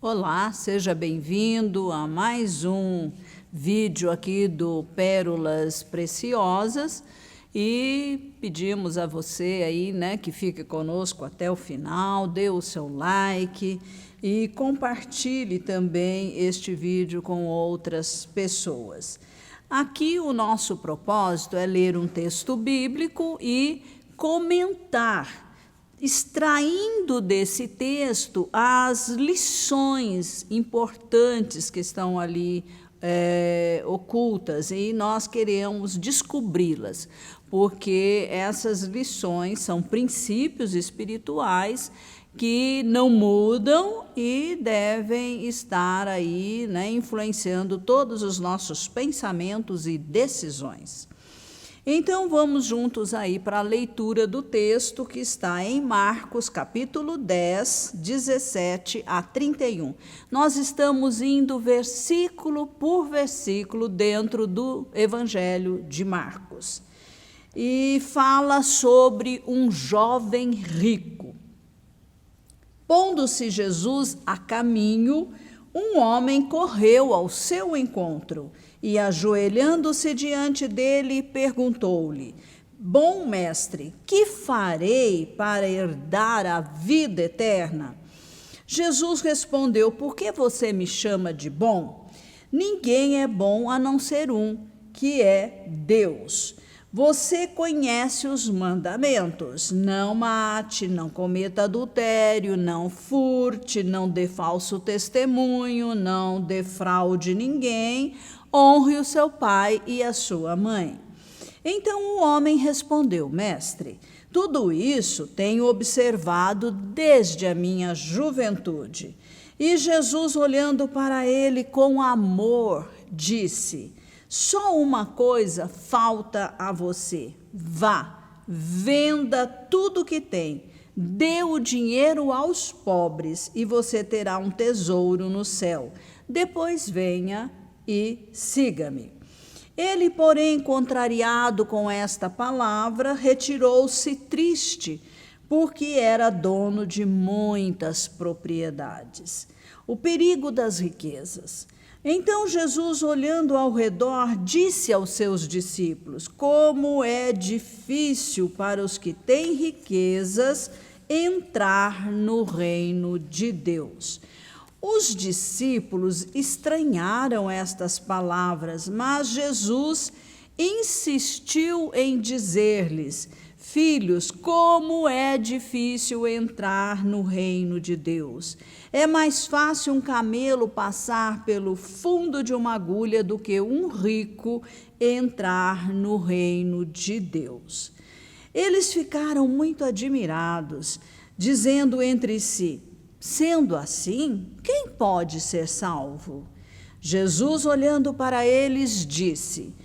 Olá, seja bem-vindo a mais um vídeo aqui do Pérolas Preciosas e pedimos a você aí, que fique conosco até o final, dê o seu like e compartilhe também este vídeo com outras pessoas. Aqui o nosso propósito é ler um texto bíblico e comentar, extraindo desse texto as lições importantes que estão ali ocultas, e nós queremos descobri-las, porque essas lições são princípios espirituais que não mudam e devem estar aí, influenciando todos os nossos pensamentos e decisões. Então, vamos juntos aí para a leitura do texto que está em Marcos, capítulo 10, 17 a 31. Nós estamos indo versículo por versículo dentro do Evangelho de Marcos. E fala sobre um jovem rico. Pondo-se Jesus a caminho, um homem correu ao seu encontro e, ajoelhando-se diante dele, perguntou-lhe: Bom mestre, que farei para herdar a vida eterna? Jesus respondeu: Por que você me chama de bom? Ninguém é bom a não ser um, que é Deus. Você conhece os mandamentos: não mate, não cometa adultério, não furte, não dê falso testemunho, não defraude ninguém, honre o seu pai e a sua mãe. Então o homem respondeu: Mestre, tudo isso tenho observado desde a minha juventude. E Jesus, olhando para ele com amor, disse: Só uma coisa falta a você. Vá, venda tudo o que tem, dê o dinheiro aos pobres e você terá um tesouro no céu. Depois venha e siga-me. Ele, porém, contrariado com esta palavra, retirou-se triste, porque era dono de muitas propriedades. O perigo das riquezas. Então Jesus, olhando ao redor, disse aos seus discípulos: Como é difícil para os que têm riquezas entrar no reino de Deus. Os discípulos estranharam estas palavras, mas Jesus insistiu em dizer-lhes: Filhos, como é difícil entrar no reino de Deus. É mais fácil um camelo passar pelo fundo de uma agulha do que um rico entrar no reino de Deus. Eles ficaram muito admirados, dizendo entre si: Sendo assim, quem pode ser salvo? Jesus, olhando para eles, disse: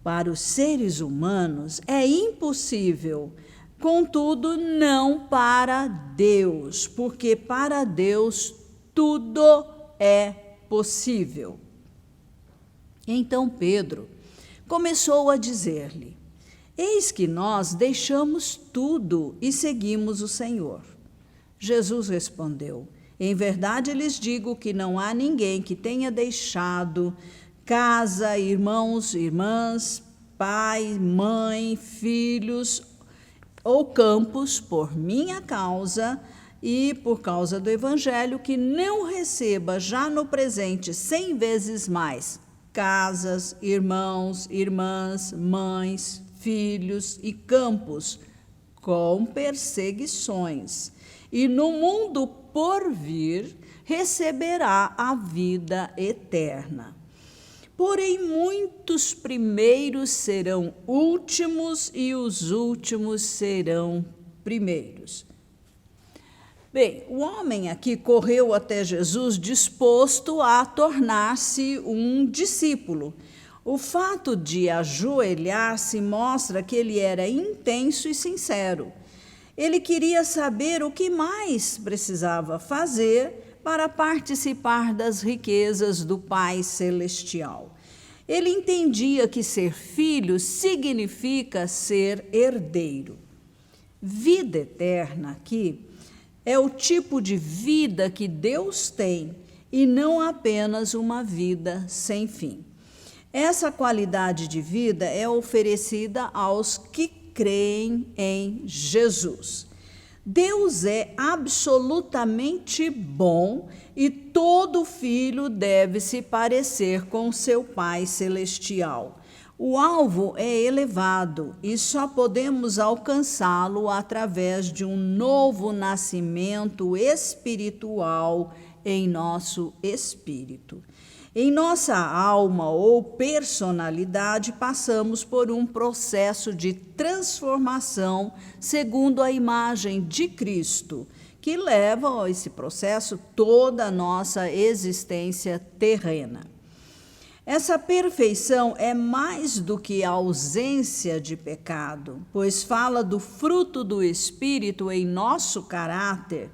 Para os seres humanos é impossível, contudo, não para Deus, porque para Deus tudo é possível. Então Pedro começou a dizer-lhe: Eis que nós deixamos tudo e seguimos o Senhor. Jesus respondeu: Em verdade lhes digo que não há ninguém que tenha deixado casa, irmãos, irmãs, pai, mãe, filhos ou campos por minha causa e por causa do Evangelho, que não receba já no presente 100 vezes mais casas, irmãos, irmãs, mães, filhos e campos, com perseguições. E no mundo por vir receberá a vida eterna. Porém, muitos primeiros serão últimos e os últimos serão primeiros. Bem, o homem aqui correu até Jesus disposto a tornar-se um discípulo. O fato de ajoelhar-se mostra que ele era intenso e sincero. Ele queria saber o que mais precisava fazer para participar das riquezas do Pai Celestial. Ele entendia que ser filho significa ser herdeiro. Vida eterna aqui é o tipo de vida que Deus tem e não apenas uma vida sem fim. Essa qualidade de vida é oferecida aos que creem em Jesus. Deus é absolutamente bom e todo filho deve se parecer com seu Pai Celestial. O alvo é elevado e só podemos alcançá-lo através de um novo nascimento espiritual em nosso espírito. Em nossa alma ou personalidade, passamos por um processo de transformação segundo a imagem de Cristo, que leva a esse processo toda a nossa existência terrena. Essa perfeição é mais do que a ausência de pecado, pois fala do fruto do Espírito em nosso caráter.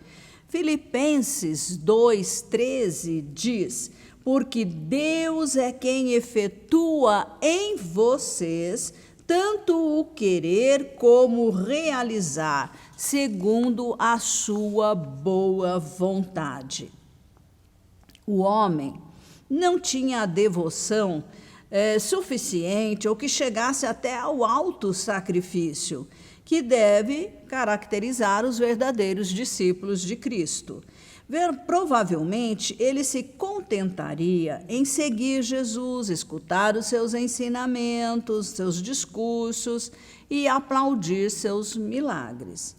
Filipenses 2,13 diz: porque Deus é quem efetua em vocês tanto o querer como o realizar, segundo a sua boa vontade. O homem não tinha a devoção suficiente ou que chegasse até ao alto sacrifício, que deve caracterizar os verdadeiros discípulos de Cristo. Provavelmente, ele se contentaria em seguir Jesus, escutar os seus ensinamentos, seus discursos e aplaudir seus milagres.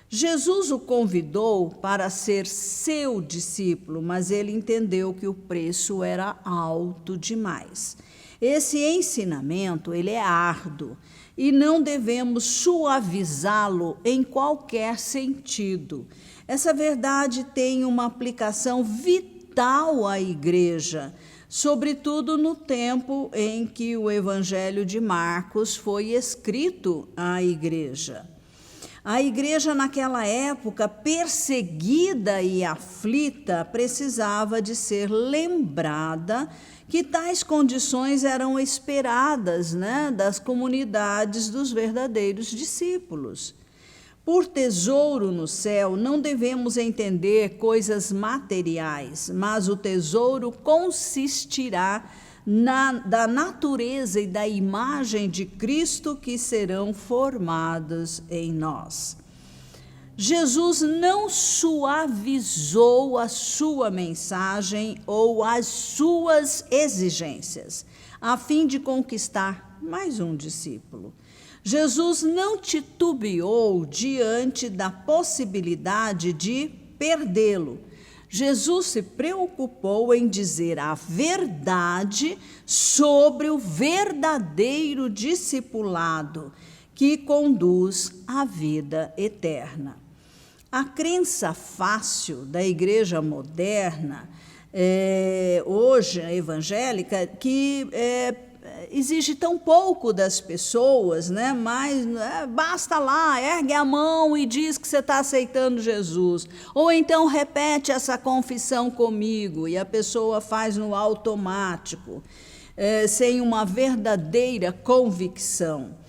Jesus o convidou para ser seu discípulo, mas ele entendeu que o preço era alto demais. Esse ensinamento, ele é árduo e não devemos suavizá-lo em qualquer sentido. Essa verdade tem uma aplicação vital à igreja, sobretudo no tempo em que o Evangelho de Marcos foi escrito à igreja. A igreja, naquela época, perseguida e aflita, precisava de ser lembrada que tais condições eram esperadas, das comunidades dos verdadeiros discípulos. Por tesouro no céu, não devemos entender coisas materiais, mas o tesouro consistirá da natureza e da imagem de Cristo que serão formadas em nós. Jesus não suavizou a sua mensagem ou as suas exigências, a fim de conquistar mais um discípulo. Jesus não titubeou diante da possibilidade de perdê-lo. Jesus se preocupou em dizer a verdade sobre o verdadeiro discipulado que conduz à vida eterna. A crença fácil da igreja moderna, hoje evangélica, que exige tão pouco das pessoas, mas basta lá, ergue a mão e diz que você está aceitando Jesus. Ou então repete essa confissão comigo, e a pessoa faz no automático, sem uma verdadeira convicção.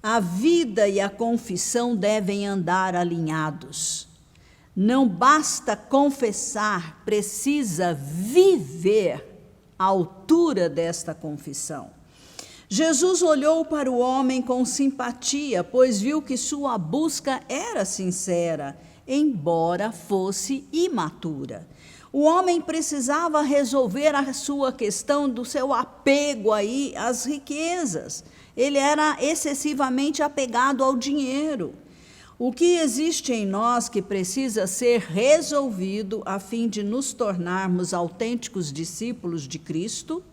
A vida e a confissão devem andar alinhados. Não basta confessar, precisa viver à altura desta confissão. Jesus olhou para o homem com simpatia, pois viu que sua busca era sincera, embora fosse imatura. O homem precisava resolver a sua questão do seu apego às riquezas. Ele era excessivamente apegado ao dinheiro. O que existe em nós que precisa ser resolvido a fim de nos tornarmos autênticos discípulos de Cristo?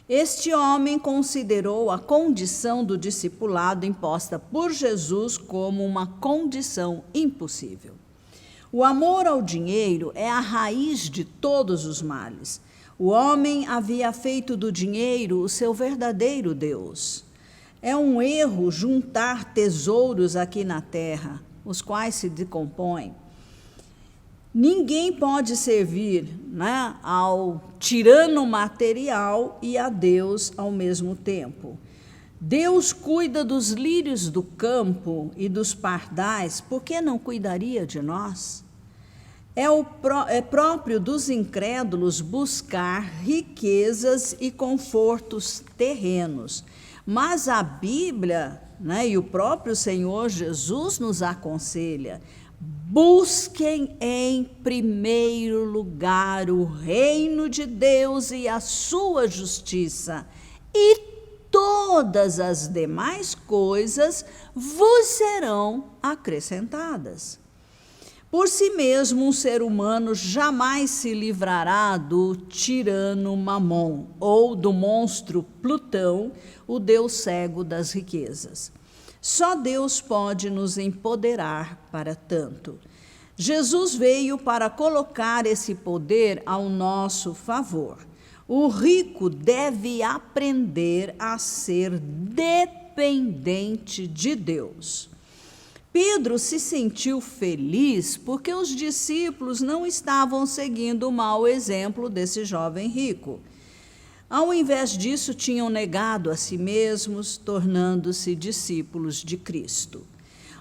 Este homem considerou a condição do discipulado imposta por Jesus como uma condição impossível. O amor ao dinheiro é a raiz de todos os males. O homem havia feito do dinheiro o seu verdadeiro Deus. É um erro juntar tesouros aqui na terra, os quais se decompõem. Ninguém pode servir ao tirano material e a Deus ao mesmo tempo. Deus cuida dos lírios do campo e dos pardais, por que não cuidaria de nós? É próprio dos incrédulos buscar riquezas e confortos terrenos. Mas a Bíblia, né, e o próprio Senhor Jesus nos aconselha: busquem em primeiro lugar o reino de Deus e a sua justiça, e todas as demais coisas vos serão acrescentadas. Por si mesmo, um ser humano jamais se livrará do tirano Mamon ou do monstro Plutão, o deus cego das riquezas. Só Deus pode nos empoderar para tanto. Jesus veio para colocar esse poder ao nosso favor. O rico deve aprender a ser dependente de Deus. Pedro se sentiu feliz porque os discípulos não estavam seguindo o mau exemplo desse jovem rico. Ao invés disso, tinham negado a si mesmos, tornando-se discípulos de Cristo.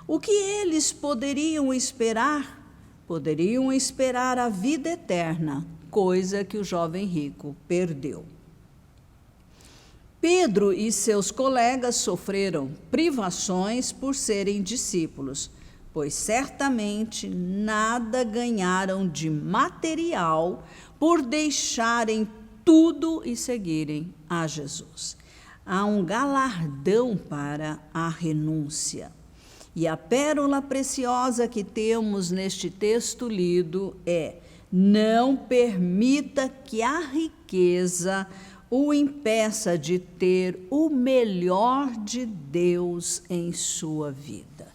O que eles poderiam esperar? Poderiam esperar a vida eterna, coisa que o jovem rico perdeu. Pedro e seus colegas sofreram privações por serem discípulos, pois certamente nada ganharam de material por deixarem tudo e seguirem a Jesus. Há um galardão para a renúncia. E a pérola preciosa que temos neste texto lido é: não permita que a riqueza o impeça de ter o melhor de Deus em sua vida.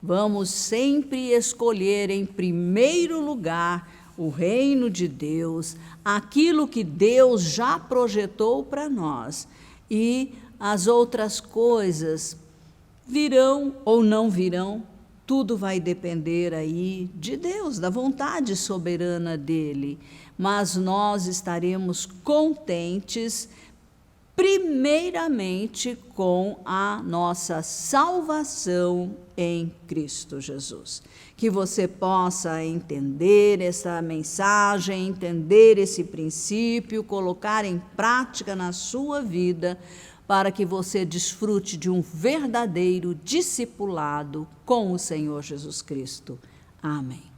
Vamos sempre escolher em primeiro lugar o reino de Deus, aquilo que Deus já projetou para nós, e as outras coisas virão ou não virão, tudo vai depender aí de Deus, da vontade soberana dele. Mas nós estaremos contentes, primeiramente, com a nossa salvação em Cristo Jesus. Que você possa entender essa mensagem, entender esse princípio, colocar em prática na sua vida, para que você desfrute de um verdadeiro discipulado com o Senhor Jesus Cristo. Amém.